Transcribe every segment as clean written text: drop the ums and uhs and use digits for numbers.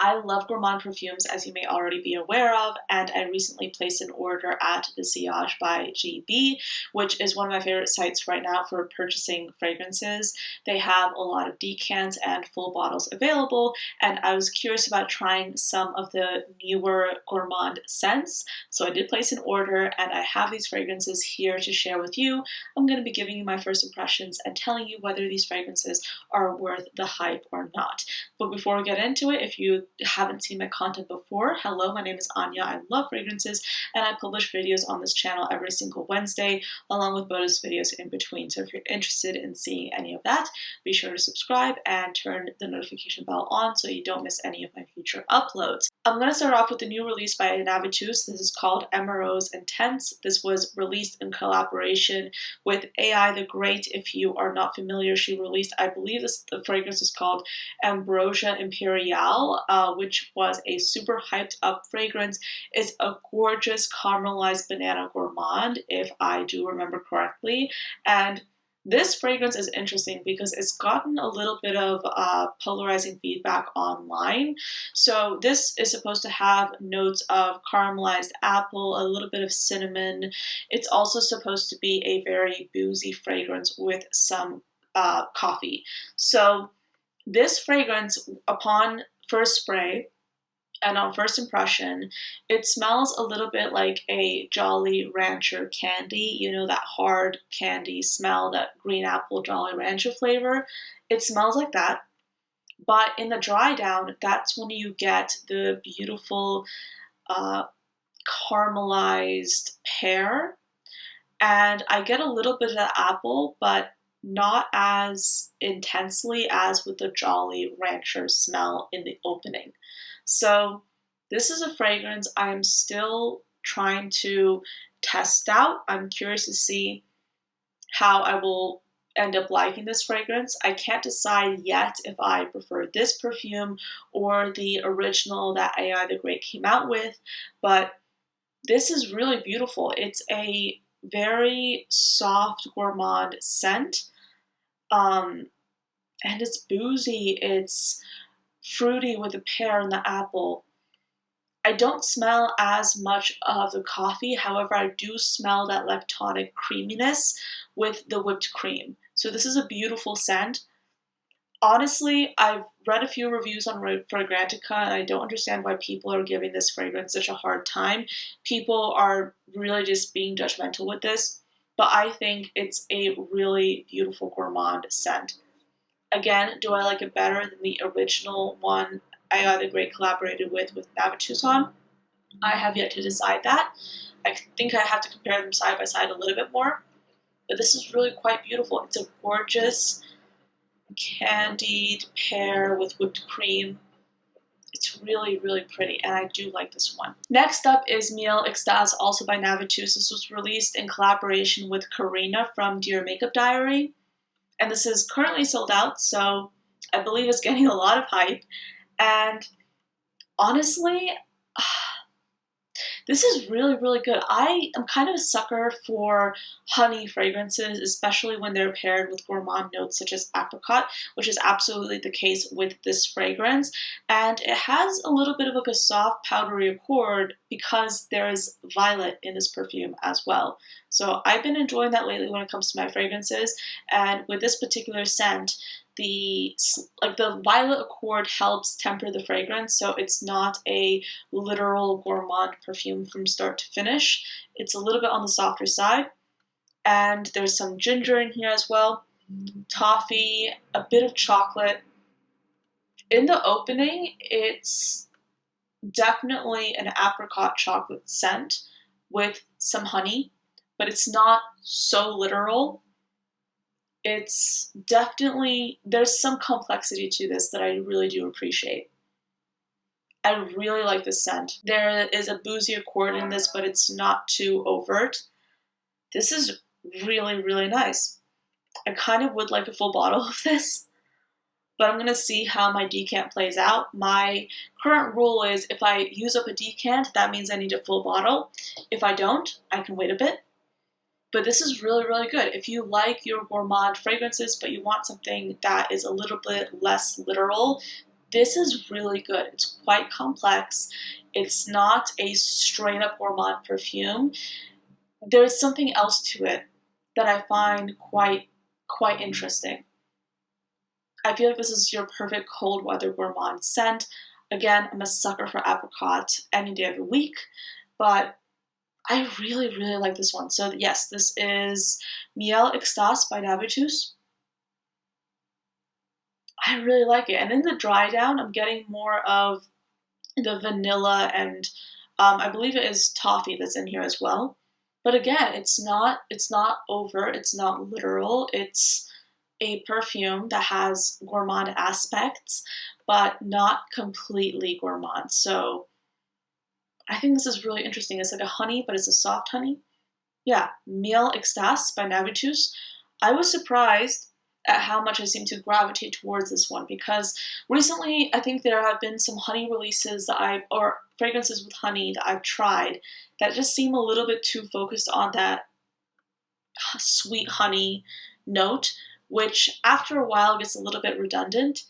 I love Gourmand perfumes, as you may already be aware of, and I recently placed an order at the Sillage by GB, which is one of my favorite sites right now for purchasing fragrances. They have a lot of decants and full bottles available, and I was curious about trying some of the newer Gourmand scents, so I did place an order, and I have these fragrances here to share with you. I'm going to be giving you my first impressions and telling you whether these fragrances are worth the hype or not. But before we get into it, if you haven't seen my content before, hello, my name is Anya. I love fragrances, and I publish videos on this channel every single Wednesday, along with bonus videos in between. So if you're interested in seeing any of that, be sure to subscribe and turn the notification bell on so you don't miss any of my future uploads. I'm going to start off with the new release by Navitus. This is called Amorous Intense. This was released in collaboration with AI the Great. If you are not familiar, she released, I believe the fragrance is called Ambrosia Imperial, which was a super hyped up fragrance. It's a gorgeous caramelized banana gourmand, if I do remember correctly. And this fragrance is interesting because it's gotten a little bit of polarizing feedback online. So this is supposed to have notes of caramelized apple, a little bit of cinnamon. It's also supposed to be a very boozy fragrance with some coffee. So this fragrance, upon first spray, and on first impression, it smells a little bit like a Jolly Rancher candy, you know, that hard candy smell, that green apple Jolly Rancher flavor. It smells like that. But in the dry down, that's when you get the beautiful caramelized pear. And I get a little bit of the apple, but not as intensely as with the Jolly Rancher smell in the opening. So this is a fragrance I'm still trying to test out. I'm curious to see how I will end up liking this fragrance. I can't decide yet if I prefer this perfume or the original that AI the Great came out with, but this is really beautiful. It's a very soft gourmand scent, and it's boozy. It's fruity with the pear and the apple. I don't smell as much of the coffee, however, I do smell that lactonic creaminess with the whipped cream. So this is a beautiful scent. Honestly, I've read a few reviews on Fragrantica, and I don't understand why people are giving this fragrance such a hard time. People are really just being judgmental with this, but I think it's a really beautiful gourmand scent. Again, do I like it better than the original one AI the Great collaborated with Navitus on? I have yet to decide that. I think I have to compare them side by side a little bit more, but this is really quite beautiful. It's a gorgeous candied pear with whipped cream. It's really, really pretty, and I do like this one. Next up is Miel Extase, also by Navitus. This was released in collaboration with Karina from Dear Makeup Diary. And this is currently sold out, so I believe it's getting a lot of hype. And honestly, this is really, really good. I am kind of a sucker for honey fragrances, especially when they're paired with gourmand notes such as apricot, which is absolutely the case with this fragrance. And it has a little bit of like a soft powdery accord because there is violet in this perfume as well. So I've been enjoying that lately when it comes to my fragrances. And with this particular scent, the violet accord helps temper the fragrance, so it's not a literal gourmand perfume from start to finish. It's a little bit on the softer side, and there's some ginger in here as well, toffee, a bit of chocolate. In the opening, it's definitely an apricot chocolate scent with some honey, but it's not so literal. It's definitely, there's some complexity to this that I really do appreciate. I really like this scent. There is a boozy accord in this, but it's not too overt. This is really, really nice. I kind of would like a full bottle of this, but I'm going to see how my decant plays out. My current rule is if I use up a decant, that means I need a full bottle. If I don't, I can wait a bit. But this is really, really good. If you like your gourmand fragrances, but you want something that is a little bit less literal, this is really good. It's quite complex. It's not a straight up gourmand perfume. There's something else to it that I find quite interesting. I feel like this is your perfect cold weather gourmand scent. Again, I'm a sucker for apricot any day of the week, but I really, really like this one. So yes, this is Miel Extase by Navitus. I really like it. And in the dry down, I'm getting more of the vanilla and I believe it is toffee that's in here as well. But again, it's not overt, it's not literal. It's a perfume that has gourmand aspects, but not completely gourmand. So I think this is really interesting. It's like a honey, but it's a soft honey. Yeah, Miel Extase by Navitus. I was surprised at how much I seem to gravitate towards this one because recently I think there have been some honey releases or fragrances with honey that I've tried that just seem a little bit too focused on that sweet honey note, which after a while gets a little bit redundant.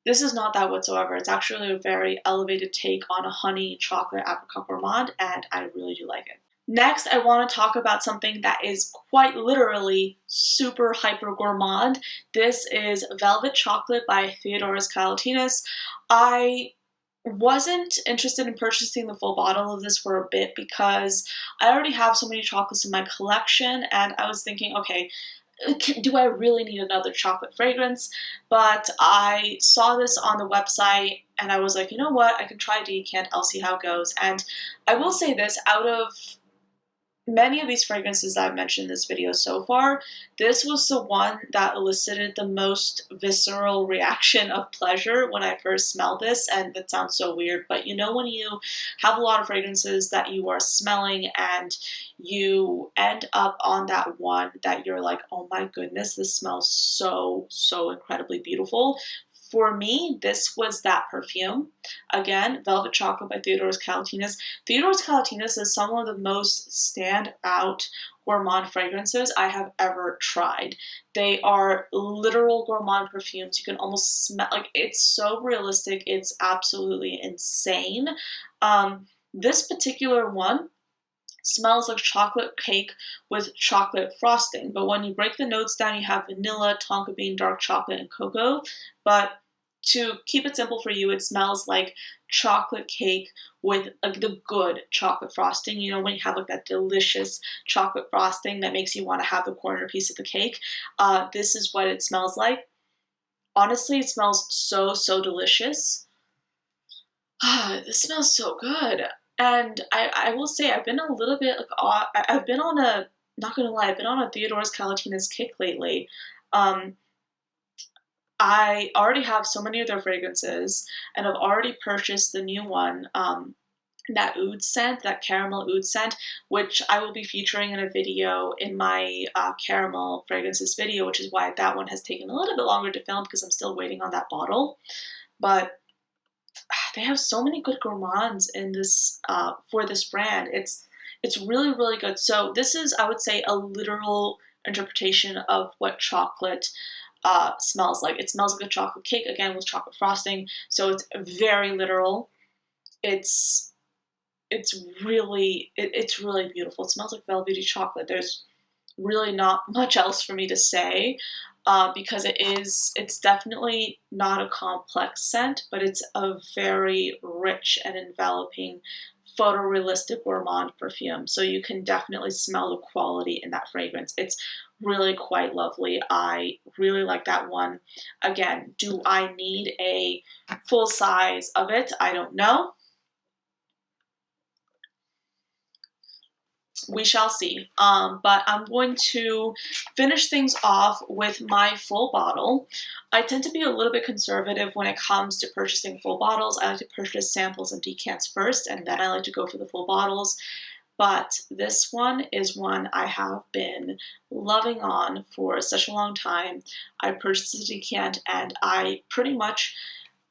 This is not that whatsoever. It's actually a very elevated take on a honey chocolate apricot gourmand, and I really do like it. Next, I want to talk about something that is quite literally super hyper gourmand. This is Velvet Chocolate by Theodoros Kalotinis. I wasn't interested in purchasing the full bottle of this for a bit because I already have so many chocolates in my collection, and I was thinking, okay, do I really need another chocolate fragrance? But I saw this on the website and I was like, you know what, I can try a decant, I'll see how it goes. And I will say this, out of many of these fragrances that I've mentioned in this video so far, this was the one that elicited the most visceral reaction of pleasure when I first smelled this, and that sounds so weird, but you know when you have a lot of fragrances that you are smelling and you end up on that one that you're like, oh my goodness, this smells so incredibly beautiful. For me, this was that perfume. Again, Velvet Chocolate by Theodoros Kalotinis. Theodoros Kalotinis is some of the most standout gourmand fragrances I have ever tried. They are literal gourmand perfumes. You can almost smell, like, it's so realistic. It's absolutely insane. This particular one smells like chocolate cake with chocolate frosting. But when you break the notes down, you have vanilla, tonka bean, dark chocolate, and cocoa. But to keep it simple for you, it smells like chocolate cake with like the good chocolate frosting. You know, when you have like that delicious chocolate frosting that makes you want to have the corner piece of the cake. This is what it smells like. Honestly, it smells so delicious. This smells so good. And I will say, I've been a little bit like, I've been on a, not gonna lie, I've been on a Theodoros Kalotinis kick lately. I already have so many of their fragrances, and I've already purchased the new one, that oud scent, that caramel oud scent, which I will be featuring in a video in my caramel fragrances video, which is why that one has taken a little bit longer to film because I'm still waiting on that bottle. But they have so many good gourmands in this for this brand. It's really good. So this is, I would say, a literal interpretation of what chocolate smells like. It smells like a chocolate cake, again with chocolate frosting. So it's very literal. It's really beautiful. It smells like velvety chocolate. There's really not much else for me to say. Because it's definitely not a complex scent, but it's a very rich and enveloping photorealistic gourmand perfume. So you can definitely smell the quality in that fragrance. It's really quite lovely. I really like that one. Again, do I need a full size of it? I don't know. We shall see. But I'm going to finish things off with my full bottle. I tend to be a little bit conservative when it comes to purchasing full bottles. I like to purchase samples and decants first, and then I like to go for the full bottles. But this one is one I have been loving on for such a long time. I purchased a decant, and I pretty much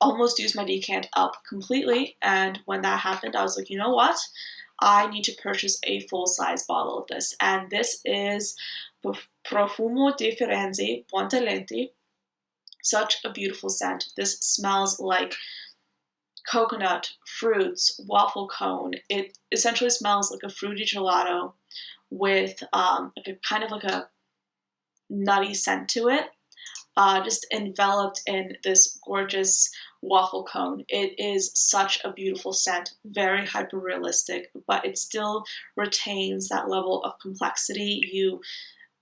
almost used my decant up completely. And when that happened, I was like, you know what? I need to purchase a full-size bottle of this. And this is Profumo De Firenze, Buontalenti. Such a beautiful scent. This smells like coconut, fruits, waffle cone. It essentially smells like a fruity gelato with like a kind of like a nutty scent to it, just enveloped in this gorgeous waffle cone. It is such a beautiful scent, very hyper realistic, but it still retains that level of complexity.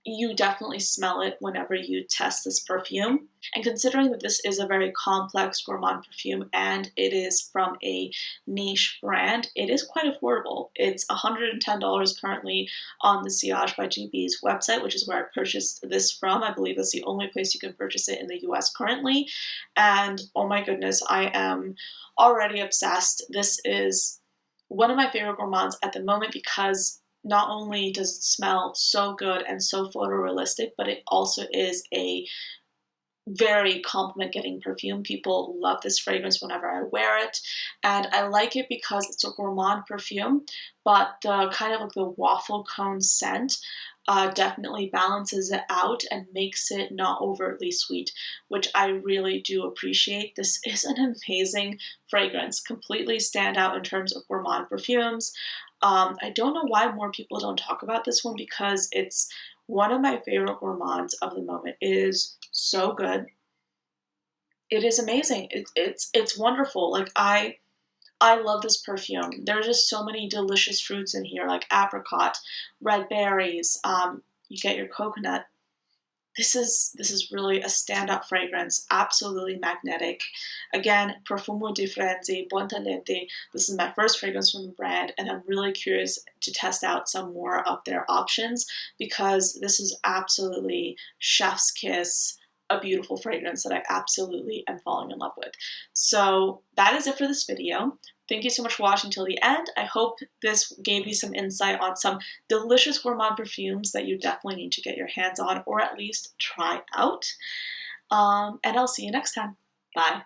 You definitely smell it whenever you test this perfume. And considering that this is a very complex gourmand perfume and it is from a niche brand, it is quite affordable. It's $110 currently on the Sillage by GB's website, which is where I purchased this from. I believe that's the only place you can purchase it in the US currently. And oh my goodness, I am already obsessed. This is one of my favorite gourmands at the moment because not only does it smell so good and so photorealistic, but it also is a very compliment-getting perfume. People love this fragrance whenever I wear it, and I like it because it's a gourmand perfume, but the kind of like the waffle cone scent definitely balances it out and makes it not overtly sweet, which I really do appreciate. This is an amazing fragrance, completely stand out in terms of gourmand perfumes. I don't know why more people don't talk about this one because it's one of my favorite gourmands of the moment. It is so good. It is amazing. It's wonderful. Like I love this perfume. There's just so many delicious fruits in here, like apricot, red berries. You get your coconut. This is really a standout fragrance, absolutely magnetic. Again, Profumo De Fente, Buontalenti. This is my first fragrance from the brand, and I'm really curious to test out some more of their options because this is absolutely chef's kiss, a beautiful fragrance that I absolutely am falling in love with. So that is it for this video. Thank you so much for watching till the end. I hope this gave you some insight on some delicious gourmand perfumes that you definitely need to get your hands on or at least try out. And I'll see you next time. Bye.